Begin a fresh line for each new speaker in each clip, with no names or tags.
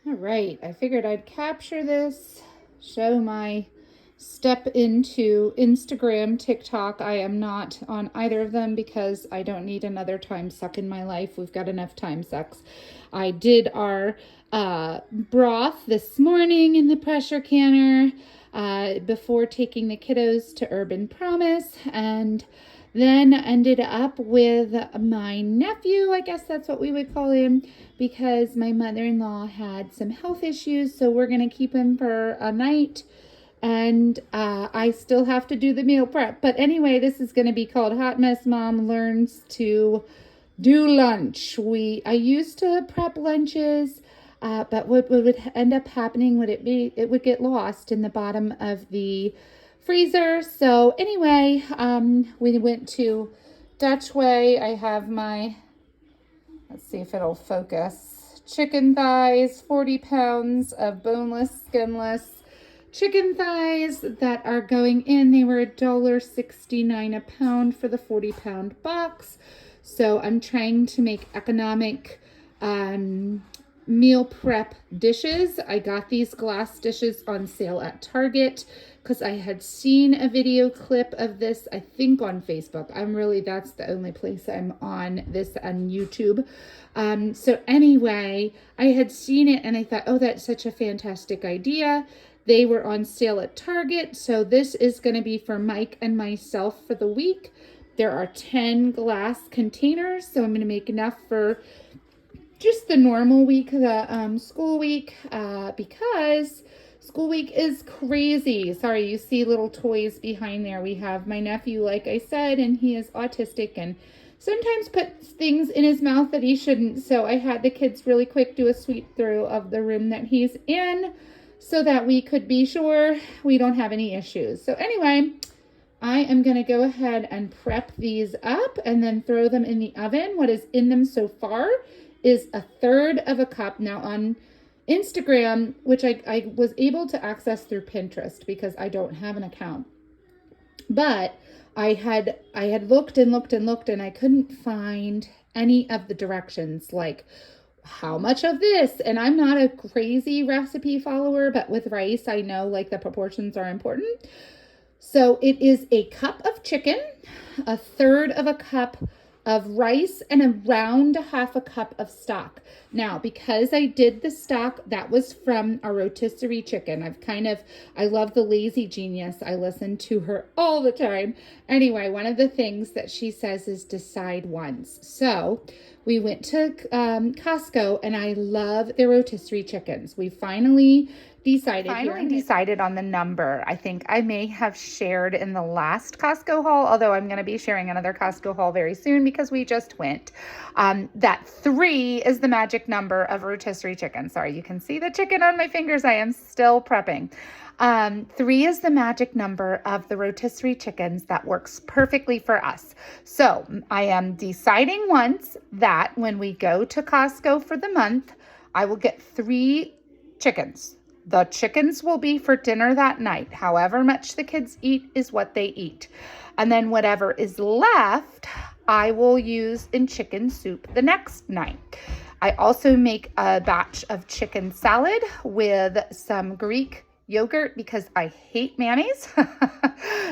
All right, I figured I'd capture this, show my step into Instagram, TikTok. I am not on either of them because I don't need another time suck in my life. We've got enough time sucks. I did our broth this morning in the pressure canner before taking the kiddos to Urban Promise, and then ended up with my nephew, I guess that's what we would call him, because my mother-in-law had some health issues, so we're going to keep him for a night. And I still have to do the meal prep. But anyway, this is going to be called Hot Mess Mom Learns to Do Lunch. I used to prep lunches, but what would end up happening would it would get lost in the bottom of the freezer. So anyway, we went to Dutch Way. I have my, let's see if it'll focus, chicken thighs, 40 pounds of boneless, skinless chicken thighs that are going in. They were $1.69 a pound for the 40-pound box. So I'm trying to make economic meal prep dishes. I got these glass dishes on sale at Target because I had seen a video clip of this, I think on Facebook. That's the only place I'm on this on YouTube. So anyway, I had seen it and I thought, oh, that's such a fantastic idea. They were on sale at Target. So this is going to be for Mike and myself for the week. There are 10 glass containers, so I'm going to make enough for just the normal week, the school week, because school week is crazy. Sorry, you see little toys behind there. We have my nephew, like I said, and he is autistic and sometimes puts things in his mouth that he shouldn't. So I had the kids really quick do a sweep through of the room that he's in so that we could be sure we don't have any issues. So anyway, I am going to go ahead and prep these up and then throw them in the oven. What is in them so far is 1/3 of a cup. Now on Instagram, which I was able to access through Pinterest because I don't have an account, but I had looked and looked and looked and I couldn't find any of the directions, like how much of this. And I'm not a crazy recipe follower, but with rice, I know like the proportions are important. So it is a cup of chicken, 1/3 of a cup of rice, and around 1/2 cup of stock. Now, because I did the stock, that was from a rotisserie chicken. I love the Lazy Genius. I listen to her all the time. Anyway, one of the things that she says is decide once. So we went to Costco, and I love their rotisserie chickens. We finally decided on the number. I think I may have shared in the last Costco haul, although I'm going to be sharing another Costco haul very soon because we just went. That 3 is the magic number of rotisserie chicken. Sorry, you can see the chicken on my fingers. I am still prepping. 3 is the magic number of the rotisserie chickens that works perfectly for us. So I am deciding once that when we go to Costco for the month, I will get 3 chickens. The chickens will be for dinner that night. However much the kids eat is what they eat. And then whatever is left, I will use in chicken soup the next night. I also make a batch of chicken salad with some Greek yogurt because I hate mayonnaise.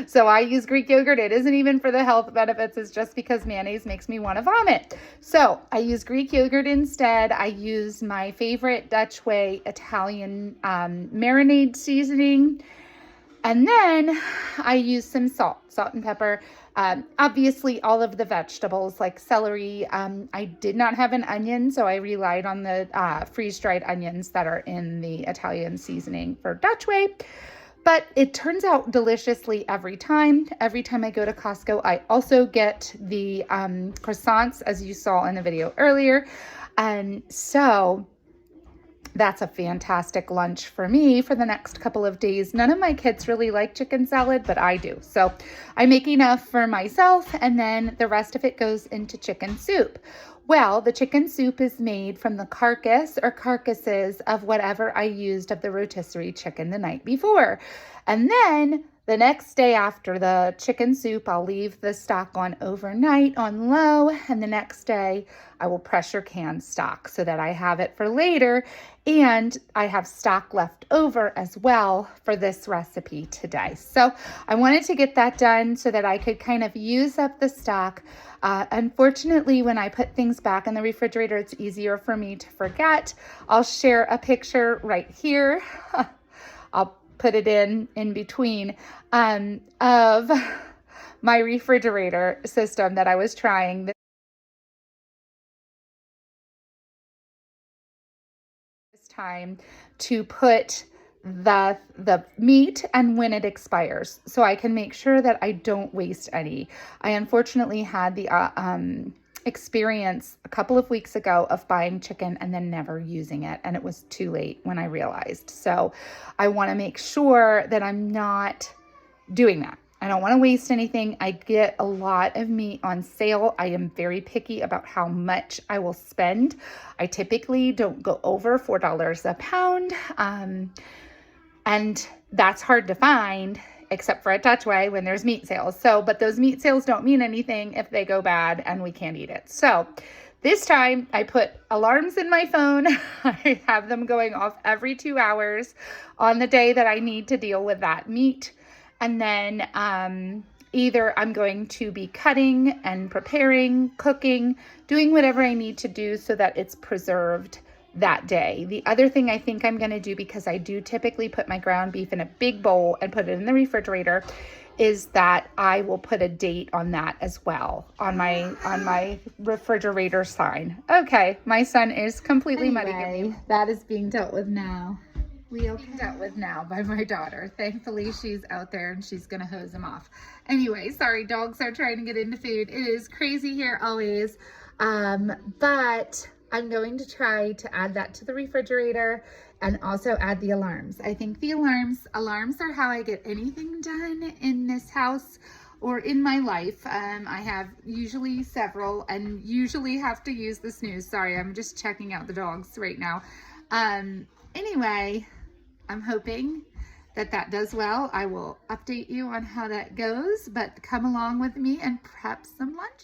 So I use Greek yogurt. It isn't even for the health benefits. It's just because mayonnaise makes me want to vomit. So I use Greek yogurt instead. I use my favorite Dutch Way Italian marinade seasoning. And then I use some salt and pepper. Obviously, all of the vegetables like celery. I did not have an onion, so I relied on the freeze-dried onions that are in the Italian seasoning for Dutch Way. But it turns out deliciously every time. Every time I go to Costco, I also get the croissants, as you saw in the video earlier. And so that's a fantastic lunch for me for the next couple of days. None of my kids really like chicken salad, but I do. So I make enough for myself, and then the rest of it goes into chicken soup. Well, the chicken soup is made from the carcass or carcasses of whatever I used of the rotisserie chicken the night before. And then The next day after the chicken soup, I'll leave the stock on overnight on low, and the next day I will pressure can stock so that I have it for later, and I have stock left over as well for this recipe today. So I wanted to get that done so that I could kind of use up the stock. Unfortunately, when I put things back in the refrigerator, it's easier for me to forget. I'll share a picture right here. I'll put it in between of my refrigerator system that I was trying this time to put the meat and when it expires, so I can make sure that I don't waste any. I unfortunately had the experience a couple of weeks ago of buying chicken and then never using it, and it was too late when I realized. So I want to make sure that I'm not doing that. I don't want to waste anything. I get a lot of meat on sale. I am very picky about how much I will spend. I typically don't go over $4 a pound. And that's hard to find except for at Touchway when there's meat sales. So, but those meat sales don't mean anything if they go bad and we can't eat it. So this time I put alarms in my phone. I have them going off every 2 hours on the day that I need to deal with that meat. And then either I'm going to be cutting and preparing, cooking, doing whatever I need to do so that it's preserved that day. The other thing I think I'm going to do, because I do typically put my ground beef in a big bowl and put it in the refrigerator, is that I will put a date on that as well on my refrigerator sign. Okay, my son is completely muddy. That is being dealt with now. Being dealt with now by my daughter. Thankfully, she's out there and she's gonna hose him off. Anyway, sorry, dogs are trying to get into food. It is crazy here always, but I'm going to try to add that to the refrigerator and also add the alarms. I think the alarms are how I get anything done in this house or in my life. I have usually several and usually have to use the snooze. Sorry, I'm just checking out the dogs right now. Anyway, I'm hoping that does well. I will update you on how that goes, but come along with me and prep some lunches.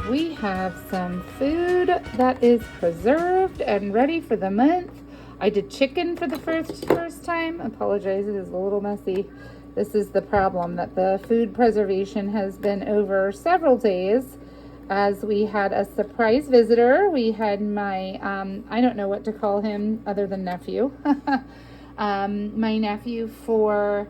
We have some food that is preserved and ready for the month. I did chicken for the first time. Apologize, it is a little messy. This is the problem, that the food preservation has been over several days as we had a surprise visitor. We had my, I don't know what to call him other than nephew. My nephew for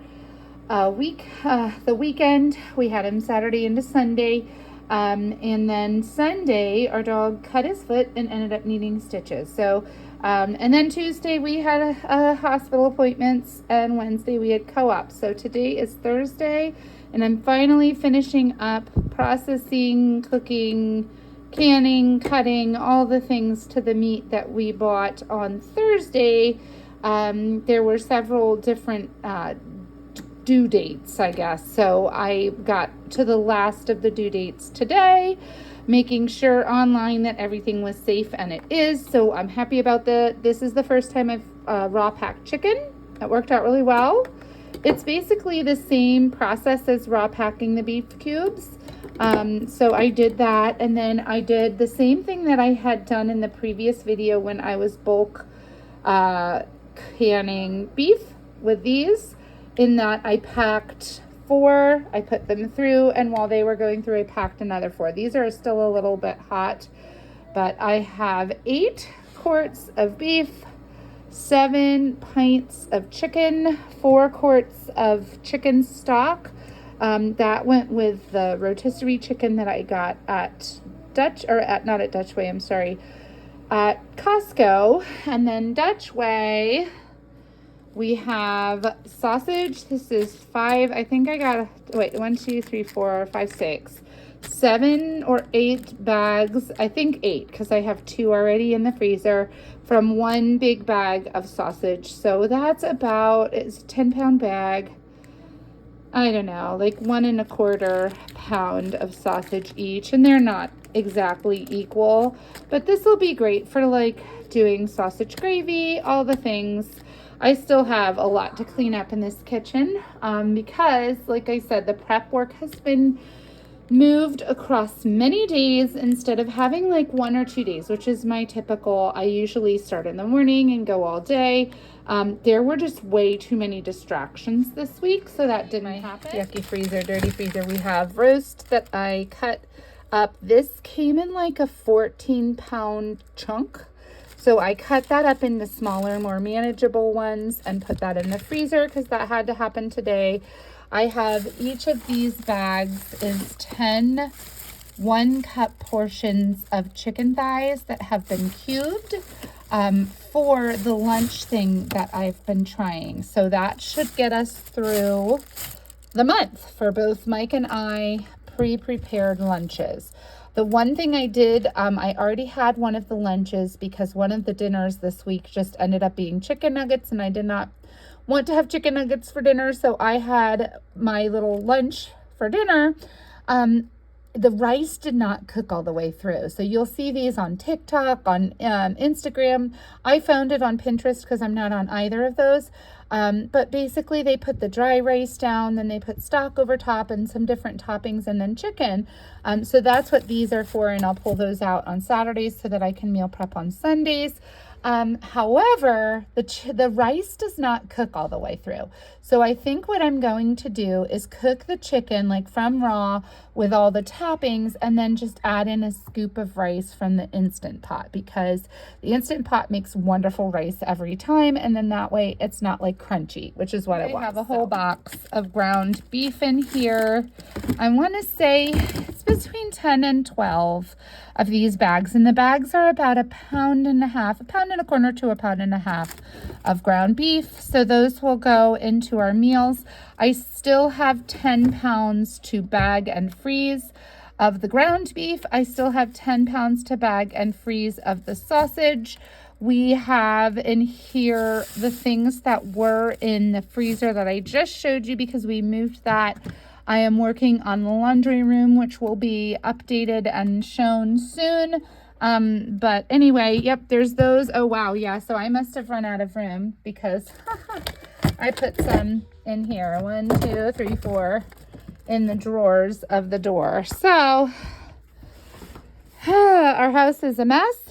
a week, the weekend. We had him Saturday into Sunday. And then Sunday, our dog cut his foot and ended up needing stitches. So, and then Tuesday we had hospital appointments, and Wednesday we had co-op. So today is Thursday, and I'm finally finishing up processing, cooking, canning, cutting, all the things to the meat that we bought on Thursday. There were several different due dates, I guess. So I got to the last of the due dates today, making sure online that everything was safe, and it is. So I'm happy about this is the first time I've raw packed chicken. It worked out really well. It's basically the same process as raw packing the beef cubes. So I did that, and then I did the same thing that I had done in the previous video when I was bulk canning beef with these, in that I packed 4, I put them through, and while they were going through, I packed another 4. These are still a little bit hot, but I have 8 quarts of beef, 7 pints of chicken, 4 quarts of chicken stock. That went with the rotisserie chicken that I got at not at Dutch Way, I'm sorry, at Costco. And then Dutch Way, we have sausage. This is 5, I think I got, 1, 2, 3, 4, 5, 6, 7 or 8 bags. I think 8 because I have 2 already in the freezer from 1 big bag of sausage. So that's about, it's a 10-pound bag. I don't know, like 1 1/4 pound of sausage each, and they're not exactly equal, but this will be great for like doing sausage gravy, all the things. I still have a lot to clean up in this kitchen because, like I said, the prep work has been moved across many days instead of having like 1 or 2 days, which is my typical. I usually start in the morning and go all day. There were just way too many distractions this week, so that didn't happen. Yucky freezer, dirty freezer. We have roast that I cut up. This came in like a 14-pound chunk. So I cut that up into smaller, more manageable ones and put that in the freezer because that had to happen today. I have each of these bags is 10 1-cup portions of chicken thighs that have been cubed for the lunch thing that I've been trying. So that should get us through the month for both Mike and I pre-prepared lunches. The one thing I did, I already had one of the lunches because one of the dinners this week just ended up being chicken nuggets, and I did not want to have chicken nuggets for dinner, so I had my little lunch for dinner. The rice did not cook all the way through. So you'll see these on TikTok, on Instagram. I found it on Pinterest because I'm not on either of those. But basically they put the dry rice down, then they put stock over top and some different toppings and then chicken. So that's what these are for, and I'll pull those out on Saturdays so that I can meal prep on Sundays. However, the rice does not cook all the way through. So I think what I'm going to do is cook the chicken like from raw with all the toppings and then just add in a scoop of rice from the Instant Pot, because the Instant Pot makes wonderful rice every time, and then that way it's not like crunchy, which is what I want. I have a whole box of ground beef in here. I want to say it's between 10 and 12 of these bags, and the bags are about 1.5 pounds, 1.25 pounds to 1.5 pounds of ground beef. So those will go into our meals. I still have 10 pounds to bag and freeze of the ground beef. I still have 10 pounds to bag and freeze of the sausage. We have in here the things that were in the freezer that I just showed you because we moved that. I am working on the laundry room, which will be updated and shown soon. But anyway, yep, there's those. Oh, wow. Yeah. So I must have run out of room because I put some in here. 1, 2, 3, 4 in the drawers of the door. So our house is a mess,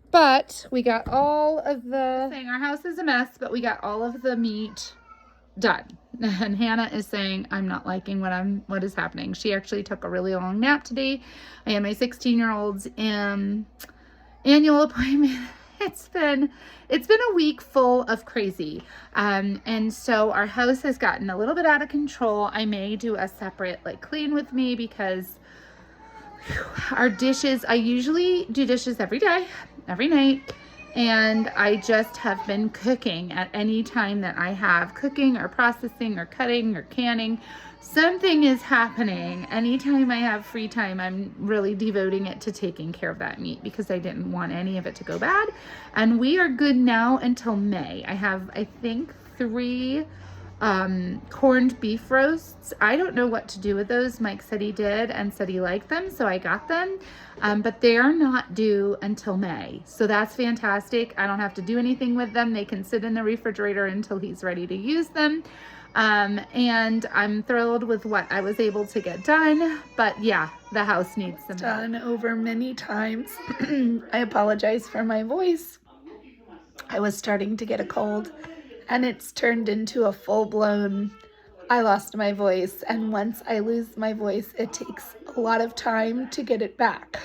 but we got all of the thing. Our house is a mess, but we got all of the meat done. And Hannah is saying I'm not liking what is happening. She actually took a really long nap today. I had my 16-year-old's annual appointment. It's been a week full of crazy. And so our house has gotten a little bit out of control. I may do a separate like clean with me because our dishes, I usually do dishes every day, every night. And I just have been cooking at any time that I have cooking or processing or cutting or canning. Something is happening. Anytime I have free time, I'm really devoting it to taking care of that meat because I didn't want any of it to go bad. And we are good now until May. I have, I think, 3 corned beef roasts. I don't know what to do with those. Mike said he did and said he liked them, so I got them. But they are not due until May. So that's fantastic. I don't have to do anything with them. They can sit in the refrigerator until he's ready to use them. And I'm thrilled with what I was able to get done. But yeah, the house needs some
done over many times. I apologize for my voice. I was starting to get a cold, and it's turned into a full-blown, I lost my voice. And once I lose my voice, it takes a lot of time to get it back.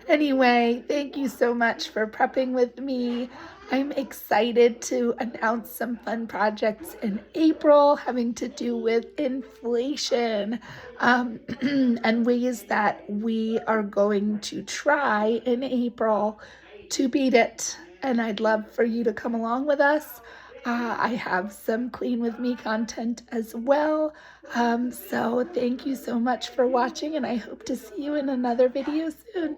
Anyway, thank you so much for prepping with me. I'm excited to announce some fun projects in April having to do with inflation and ways that we are going to try in April to beat it. And I'd love for you to come along with us. I have some Clean With Me content as well. So thank you so much for watching, and I hope to see you in another video soon.